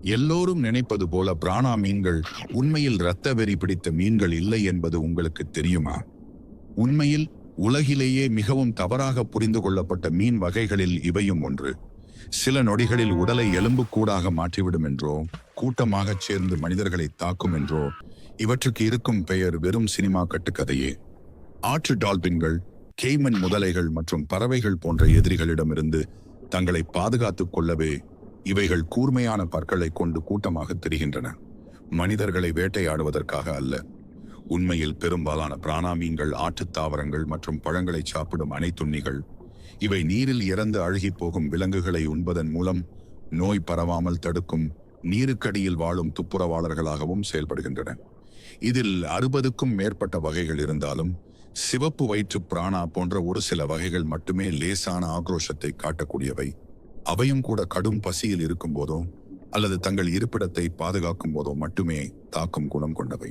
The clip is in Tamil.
எல்லோரும் நினைப்பது போல பிரானா மீன்கள் உண்மையில் இரத்த வெறி பிடித்த மீன்கள் இல்லை என்பது உங்களுக்கு தெரியுமா? உண்மையில் உலகிலேயே மிகவும் தவறாக புரிந்து கொள்ளப்பட்ட மீன் வகைகளில் இவையும் ஒன்று. சில நொடிகளில் உடலை எலும்புக்கூடாக மாற்றிவிடும் என்றோ, கூட்டமாகச் சேர்ந்து மனிதர்களை தாக்கும் என்றோ இவற்றுக்கு இருக்கும் பெயர் வெறும் சினிமா கட்டுக்கதையே. ஆற்று டால்பின்கள், கேய்மன் முதலைகள் மற்றும் பறவைகள் போன்ற எதிரிகளிடமிருந்து தங்களை பாதுகாத்துக் கொள்ளவே இவைகள் கூர்மையான பற்களை கொண்டு கூட்டமாக திரிகின்றன. மனிதர்களை வேட்டையாடுவதற்காக அல்ல. உண்மையில் பெரும்பாலான பிரானா மீன்கள் ஆற்றுத் தாவரங்கள் மற்றும் பழங்களை சாப்பிடும் அனைத்துண்ணிகள். இவை நீரில் இறந்து அழுகி போகும் விலங்குகளை உண்பதன் மூலம் நோய் பரவாமல் தடுக்கும் நீருக்கடியில் வாழும் துப்புரவாளர்களாகவும் செயல்படுகின்றன. இதில் 60க்கும் மேற்பட்ட வகைகள் இருந்தாலும் சிவப்பு வயிற்று பிரானா போன்ற ஒரு சில வகைகள் மட்டுமே லேசான ஆக்ரோஷத்தை காட்டக்கூடியவை. அவையும் கூட கடும் பசியில் இருக்கும் போதோ அல்லது தங்கள் இருப்பிடத்தை பாதுகாக்கும் போதோ மட்டுமே தாக்கும் குணம் கொண்டவை.